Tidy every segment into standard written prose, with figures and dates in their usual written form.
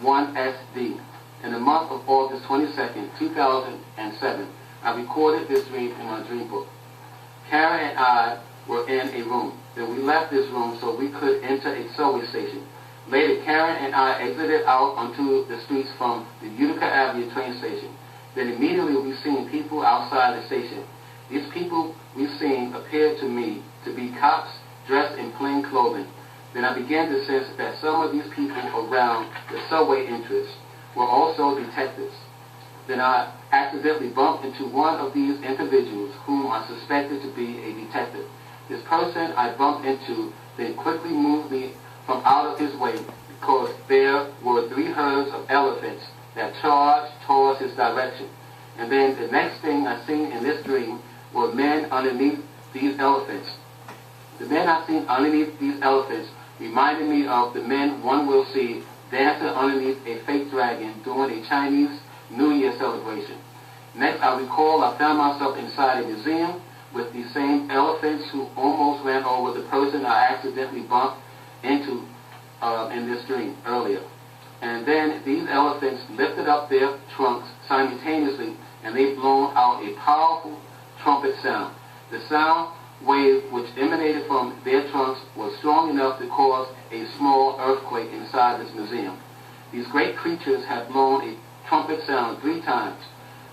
1SD. In the month of August 22nd, 2007, I recorded this dream in my dream book. Karen and I were in a room. Then we left this room so we could enter a subway station. Later, Karen and I exited out onto the streets from the Utica Avenue train station. Then immediately we seen people outside the station. These people we seen appeared to me to be cops dressed in plain clothing. Then I began to sense that some of these people around the subway entrance were also detectives. Then I accidentally bumped into one of these individuals whom I suspected to be a detective. This person I bumped into then quickly moved me from out of his way because there were 3 herds of elephants that charged towards his direction. And then the next thing I seen in this dream were men underneath these elephants. The men I seen underneath these elephants reminded me of the men one will see dancing underneath a fake dragon during a Chinese New Year celebration. Next, I recall I found myself inside a museum with the same elephants who almost ran over the person I accidentally bumped into in this dream earlier. And then these elephants lifted up their trunks simultaneously, and they blown out a powerful trumpet sound. The sound wave which emanated from their trunks was strong enough to cause a small earthquake inside this museum. These great creatures had blown a trumpet sound 3 times.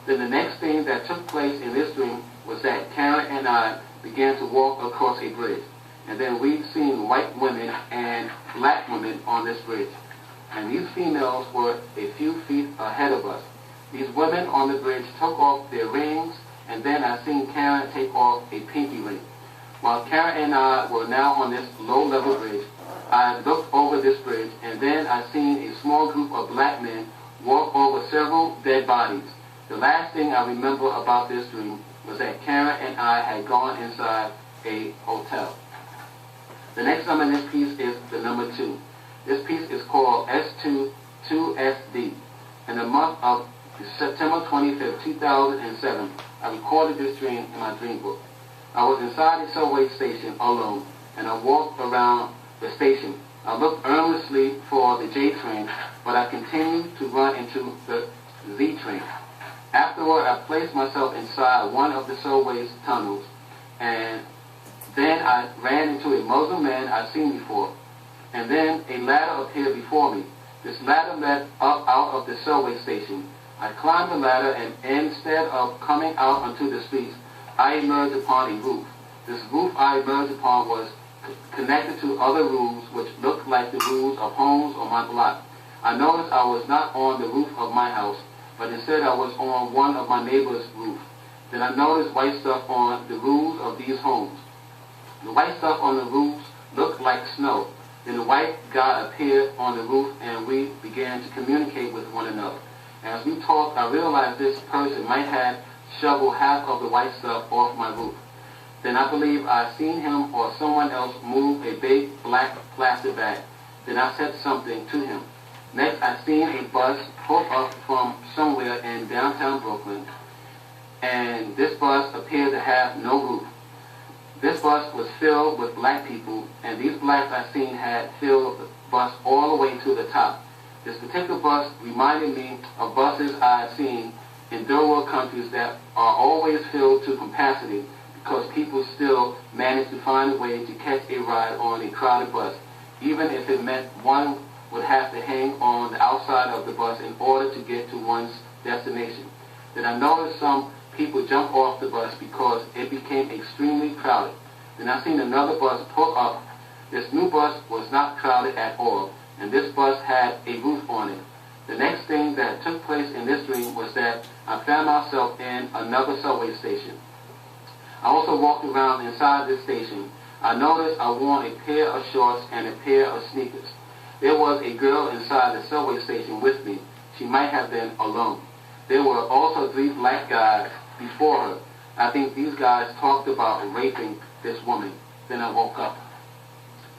Then the next thing that took place in this dream was that Karen and I began to walk across a bridge. And then we'd seen white women and black women on this bridge. And these females were a few feet ahead of us. These women on the bridge took off their rings, and then I seen Karen take off a pinky ring. While Karen and I were now on this low-level bridge, I looked over this bridge, and then I seen a small group of black men walk over several dead bodies. The last thing I remember about this dream was that Karen and I had gone inside a hotel. The next number in this piece is the number 2. This piece is called S2-2SD. In the month of September 25th, 2007, I recorded this dream in my dream book. I was inside a subway station alone, and I walked around the station. I looked earnestly for the J train, but I continued to run into the Z train. Afterward, I placed myself inside one of the subway's tunnels, and then I ran into a Muslim man I'd seen before. And then a ladder appeared before me. This ladder led up out of the subway station. I climbed the ladder, and instead of coming out onto the streets, I emerged upon a roof. This roof I emerged upon was connected to other roofs which looked like the roofs of homes on my block. I noticed I was not on the roof of my house, but instead I was on one of my neighbor's roof. Then I noticed white stuff on the roofs of these homes. The white stuff on the roofs looked like snow. Then the white guy appeared on the roof, and we began to communicate with one another. As we talked, I realized this person might have shoveled half of the white stuff off my roof. Then I believe I seen him or someone else move a big black plastic bag. Then I said something to him. Next, I seen a bus pull up from somewhere in downtown Brooklyn, and this bus appeared to have no roof. This bus was filled with black people, and these blacks I seen had filled the bus all the way to the top. This particular bus reminded me of buses I had seen in third world countries that are always filled to capacity because people still manage to find a way to catch a ride on a crowded bus, even if it meant one would have to hang on the outside of the bus in order to get to one's destination. Then I noticed some people jump off the bus because it became extremely crowded. Then I seen another bus pull up. This new bus was not crowded at all, and this bus had a roof on it. The next thing that took place in this dream was that I found myself in another subway station. I also walked around inside this station. I noticed I wore a pair of shorts and a pair of sneakers. There was a girl inside the subway station with me. She might have been alone. There were also 3 black guys before her. I think these guys talked about raping this woman. Then I woke up.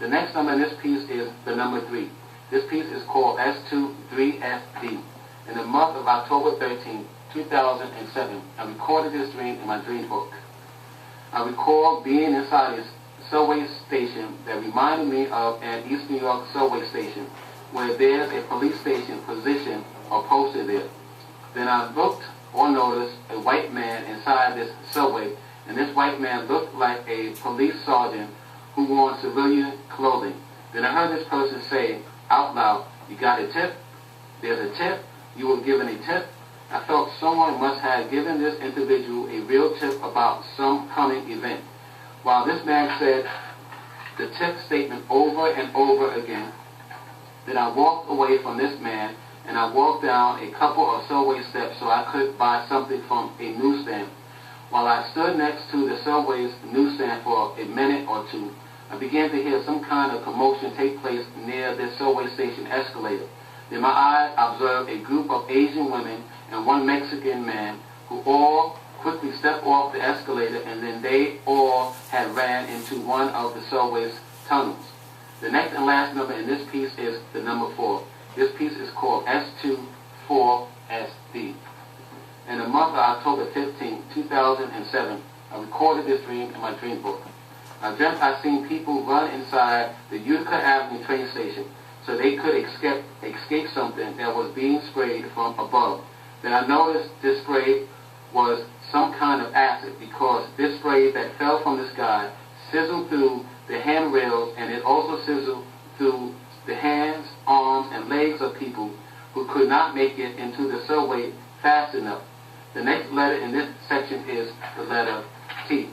The next number in this piece is the number 3. This piece is called S2-3SD. In the month of October 13, 2007, I recorded this dream in my dream book. I recall being inside a subway station that reminded me of an East New York subway station where there's a police station position or posted there. Then I looked or noticed a white man inside this subway, and this white man looked like a police sergeant who wore civilian clothing. Then I heard this person say out loud, "You got a tip? There's a tip? You were given a tip?" I felt someone must have given this individual a real tip about some coming event. While this man said the tip statement over and over again, then I walked away from this man and I walked down a couple of subway steps so I could buy something from a newsstand. While I stood next to the subway's newsstand for a minute or two, I began to hear some kind of commotion take place near this subway station escalator. Then my eyes observed a group of Asian women and one Mexican man who all quickly stepped off the escalator, and then they all had ran into one of the subway's tunnels. The next and last number in this piece is the number 4. This piece is called S24SD. In the month of October 15, 2007, I recorded this dream in my dream book. I dreamt I seen people run inside the Utica Avenue train station so they could escape something that was being sprayed from above. Then I noticed this spray was some kind of acid, because this spray that fell from the sky sizzled through the handrails, and it also sizzled through the hands, arms, and legs of people who could not make it into the subway fast enough. The next letter in this section is the letter T.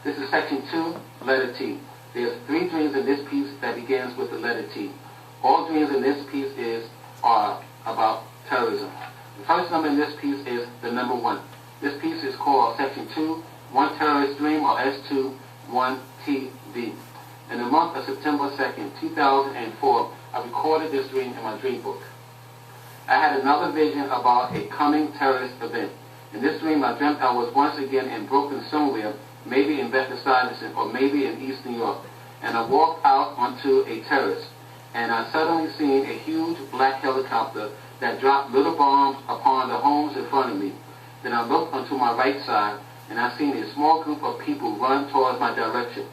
This is section 2, letter T. There's 3 dreams in this piece that begins with the letter T. All dreams in this piece are about terrorism. The first number in this piece is the number 1. This piece is called section 2, 1 terrorist dream, or S2, 1 TD. In the month of September 2nd, 2004, I recorded this dream in my dream book. I had another vision about a coming terrorist event. In this dream, I dreamt I was once again in Brooklyn somewhere, maybe in Bedford-Stuyvesant or maybe in East New York, and I walked out onto a terrace, and I suddenly seen a huge black helicopter that dropped little bombs upon the homes in front of me. Then I looked onto my right side, and I seen a small group of people run towards my direction,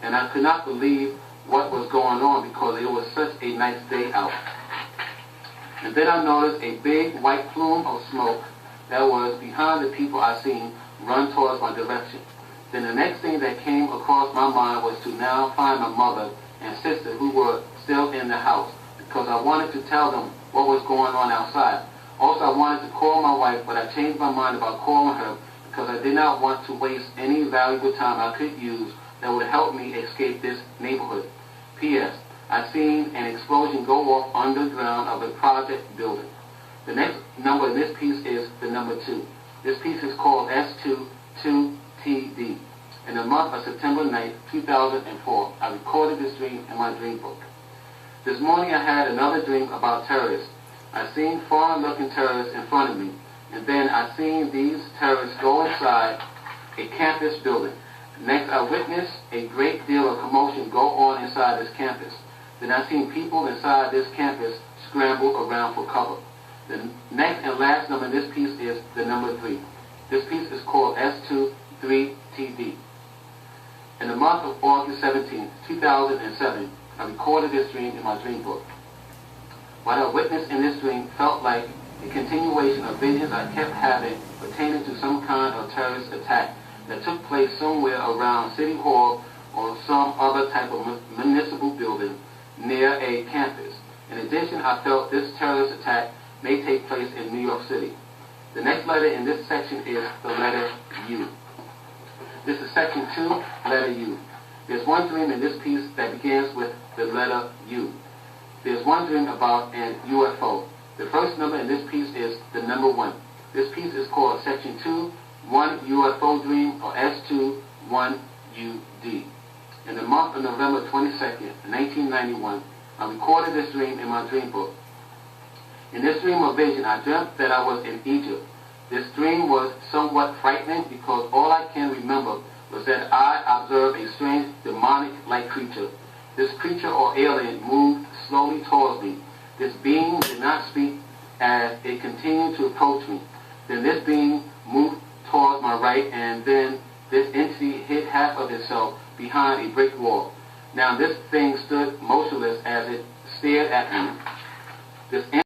and I could not believe what was going on because it was such a nice day out. And then I noticed a big white plume of smoke that was behind the people I seen run towards my direction. Then the next thing that came across my mind was to now find my mother and sister who were still in the house, because I wanted to tell them what was going on outside. Also, I wanted to call my wife, but I changed my mind about calling her because I did not want to waste any valuable time I could use that would help me escape this neighborhood. P.S. I seen an explosion go off underground of a project building. The next number in this piece is the number 2. This piece is called S2, 2TD. In the month of September 9th, 2004, I recorded this dream in my dream book. This morning I had another dream about terrorists. I seen foreign-looking terrorists in front of me, and then I seen these terrorists go inside a campus building. Next, I witnessed a great deal of commotion go on inside this campus. Then I seen people inside this campus scramble around for cover. The next and last number in this piece is the number 3. This piece is called S2, 3TD. In the month of August 17, 2007, I recorded this dream in my dream book. What I witnessed in this dream felt like a continuation of visions I kept having pertaining to some kind of terrorist attack that took place somewhere around City Hall or some other type of municipal building near a campus. In addition, I felt this terrorist attack may take place in New York City. The next letter in this section is the letter U. This is section 2, letter U. There's one dream in this piece that begins with the letter U. There's one dream about an UFO. The first number in this piece is the number 1. This piece is called section 2, 1 UFO dream, or S2, 1UD. In the month of November 22nd, 1991, I recorded this dream in my dream book. In this dream or vision, I dreamt that I was in Egypt. This dream was somewhat frightening because all I can remember was that I observed a strange demonic-like creature. This creature or alien moved slowly towards me. This being did not speak as it continued to approach me. Then this being moved towards my right, and then this entity hid half of itself behind a brick wall. Now this thing stood motionless as it stared at me. This